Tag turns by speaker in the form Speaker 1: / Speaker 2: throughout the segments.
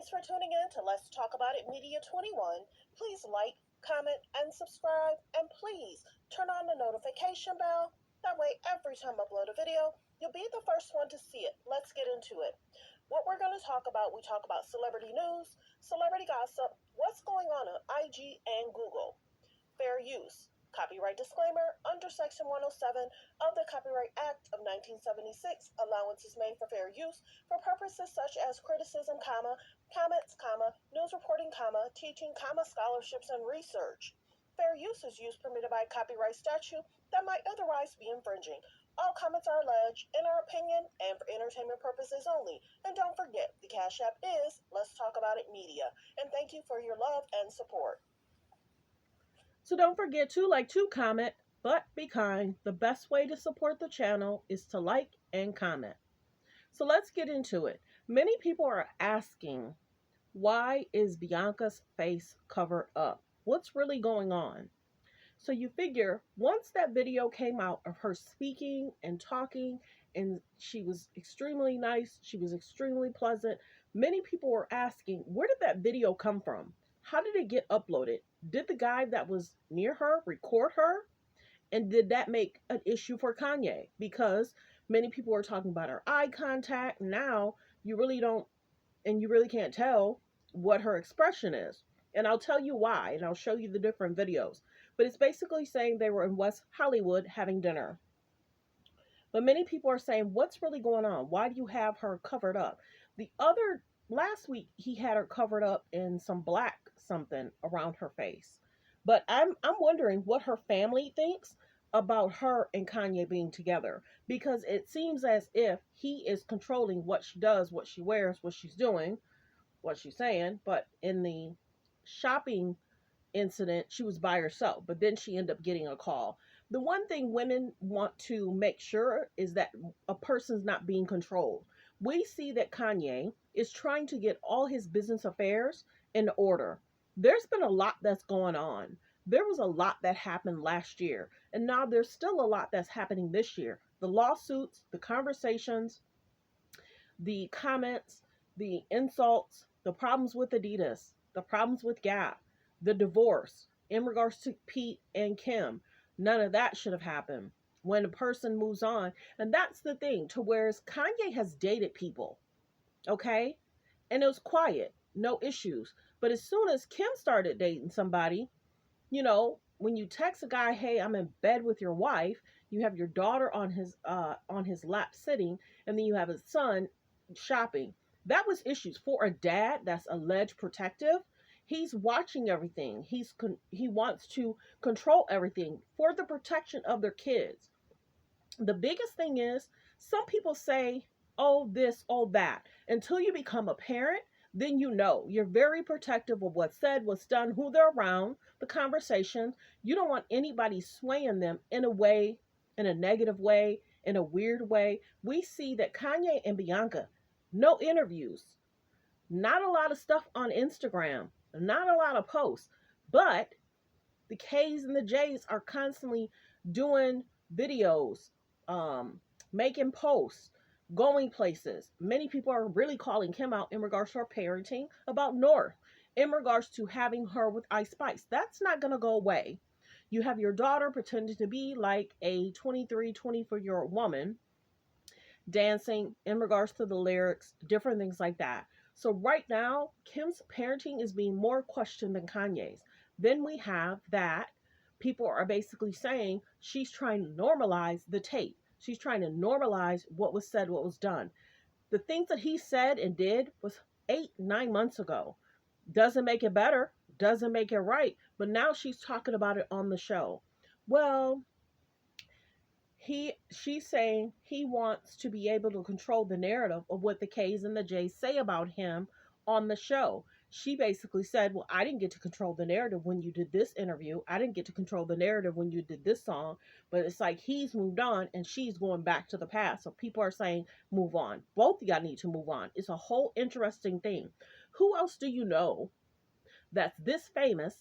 Speaker 1: Thanks for tuning in to Let's Talk About It Media 21. Please like, comment, and subscribe. And please turn on the notification bell. That way, every time I upload a video, you'll be the first one to see it. Let's get into it. What we're going to talk about, we talk about celebrity news, celebrity gossip, what's going on IG and Google, fair use, copyright disclaimer under Section 107 of the Copyright Act of 1976. Allowance is made for fair use for purposes such as criticism, comments, news reporting, teaching, scholarships, and research. Fair use is use permitted by copyright statute that might otherwise be infringing. All comments are alleged in our opinion and for entertainment purposes only. And don't forget, the Cash App is Let's Talk About It Media. And thank you for your love and support.
Speaker 2: So don't forget to like, to comment, but be kind. The best way to support the channel is to like and comment. So let's get into it. Many people are asking, why is Bianca's face covered up? What's really going on? So you figure once that video came out of her speaking and talking, and she was extremely nice, she was extremely pleasant, many people were asking, where did that video come from? How did it get uploaded? Did the guy that was near her record her? And did that make an issue for Kanye? Because many people are talking about her eye contact. Now you really don't, and you really can't tell what her expression is. And I'll tell you why, and I'll show you the different videos. But it's basically saying they were in West Hollywood having dinner. But many people are saying, what's really going on? Why do you have her covered up? Last week, he had her covered up in some black something around her face. But I'm wondering what her family thinks about her and Kanye being together, because it seems as if he is controlling what she does, what she wears, what she's doing, what she's saying. But in the shopping incident, she was by herself, but then she ended up getting a call. The one thing women want to make sure is that a person's not being controlled. We see that Kanye is trying to get all his business affairs in order. There's been a lot that's going on. There was a lot that happened last year, and now there's still a lot that's happening this year. The lawsuits, the conversations, the comments, the insults, the problems with Adidas, the problems with Gap, the divorce in regards to Pete and Kim. None of that should have happened when a person moves on. And that's the thing, to whereas Kanye has dated people, okay? And it was quiet, no issues. But as soon as Kim started dating somebody, when you text a guy, hey, I'm in bed with your wife, you have your daughter on his lap sitting, and then you have his son shopping. That was issues for a dad that's alleged protective. He's watching everything. He wants to control everything for the protection of their kids. The biggest thing is, some people say, oh, this, oh, that. Until you become a parent, then you're very protective of what's said, what's done, who they're around, the conversation. You don't want anybody swaying them in a way, in a negative way, in a weird way. We see that Kanye and Bianca, no interviews, not a lot of stuff on Instagram, not a lot of posts, but the K's and the J's are constantly doing videos, making posts, going places. Many people are really calling Kim out in regards to her parenting about North, in regards to having her with Ice Spice. That's not going to go away. You have your daughter pretending to be like a 23, 24-year-old woman, dancing in regards to the lyrics, different things like that. So right now, Kim's parenting is being more questioned than Kanye's. Then we have that people are basically saying she's trying to normalize the tape. She's trying to normalize what was said, what was done. The things that he said and did was 8-9 months ago. Doesn't make it better, doesn't make it right. But now she's talking about it on the show. Well, she's saying he wants to be able to control the narrative of what the K's and the J's say about him on the show. She basically said, well, I didn't get to control the narrative when you did this interview. I didn't get to control the narrative when you did this song. But it's like he's moved on and she's going back to the past. So people are saying, move on. Both of y'all need to move on. It's a whole interesting thing. Who else do you know that's this famous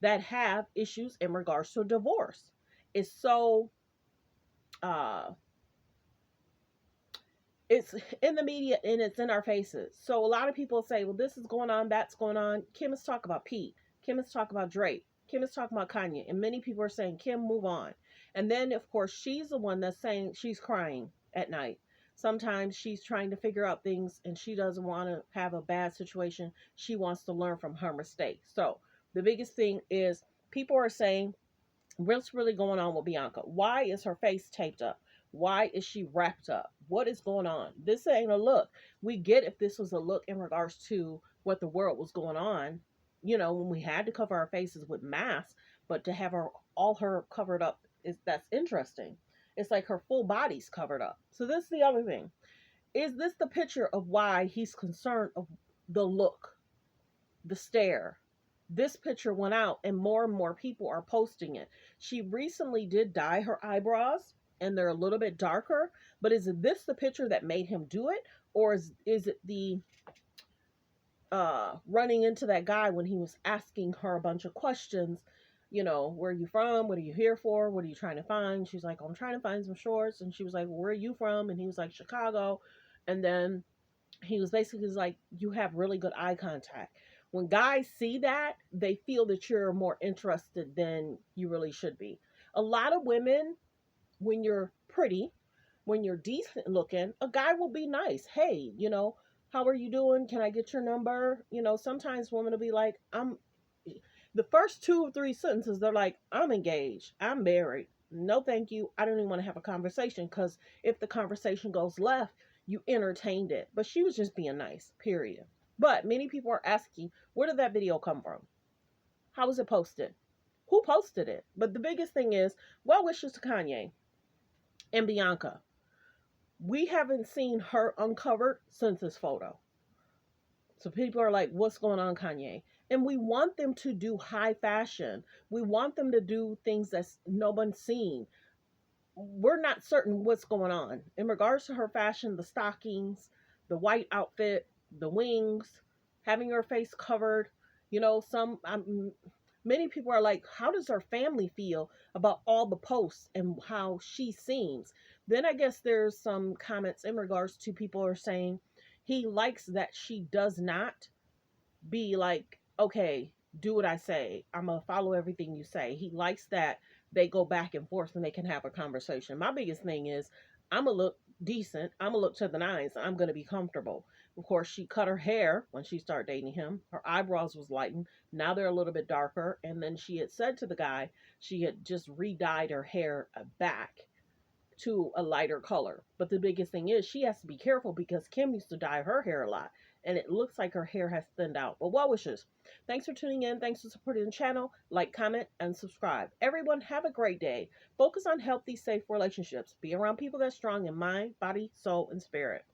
Speaker 2: that have issues in regards to divorce? It's so it's in the media and it's in our faces. So a lot of people say, well, this is going on, that's going on. Kim is talking about Pete. Kim is talking about Drake. Kim is talking about Kanye. And many people are saying, Kim, move on. And then, of course, she's the one that's saying she's crying at night. Sometimes she's trying to figure out things and she doesn't want to have a bad situation. She wants to learn from her mistakes. So the biggest thing is people are saying, what's really going on with Bianca? Why is her face taped up? Why is she wrapped up? What is going on? This ain't a look. We get if this was a look in regards to what the world was going on, when we had to cover our faces with masks, but to have her covered up is that's interesting. It's like her full body's covered up. So this is the other thing. Is this the picture of why he's concerned of the look, the stare? This picture went out and more people are posting it. She recently did dye her eyebrows and they're a little bit darker, but is this the picture that made him do it? Or is it the running into that guy when he was asking her a bunch of questions, where are you from? What are you here for? What are you trying to find? She's like, I'm trying to find some shorts. And she was like, where are you from? And he was like, Chicago. And then he was basically like, you have really good eye contact. When guys see that, they feel that you're more interested than you really should be. A lot of women, when you're pretty, when you're decent looking, a guy will be nice. Hey, how are you doing? Can I get your number? Sometimes women will be like, the first 2 or 3 sentences, they're like, I'm engaged. I'm married. No, thank you. I don't even want to have a conversation because if the conversation goes left, you entertained it. But she was just being nice, period. But many people are asking, where did that video come from? How was it posted? Who posted it? But the biggest thing is, well wishes to Kanye and Bianca. We haven't seen her uncovered since this photo. So people are like, what's going on, Kanye? And we want them to do high fashion. We want them to do things that no one's seen. We're not certain what's going on. In regards to her fashion, the stockings, the white outfit, the wings, having her face covered, many people are like, how does her family feel about all the posts and how she seems? Then I guess there's some comments in regards to people are saying he likes that she does not be like, okay, do what I say. I'm going to follow everything you say. He likes that they go back and forth and they can have a conversation. My biggest thing is I'm going to look decent. I'm going to look to the nines. I'm going to be comfortable. Of course, she cut her hair when she started dating him. Her eyebrows was lightened. Now they're a little bit darker. And then she had said to the guy she had just re-dyed her hair back to a lighter color. But the biggest thing is she has to be careful because Kim used to dye her hair a lot. And it looks like her hair has thinned out. But well wishes. Thanks for tuning in. Thanks for supporting the channel. Like, comment, and subscribe. Everyone, have a great day. Focus on healthy, safe relationships. Be around people that's strong in mind, body, soul, and spirit.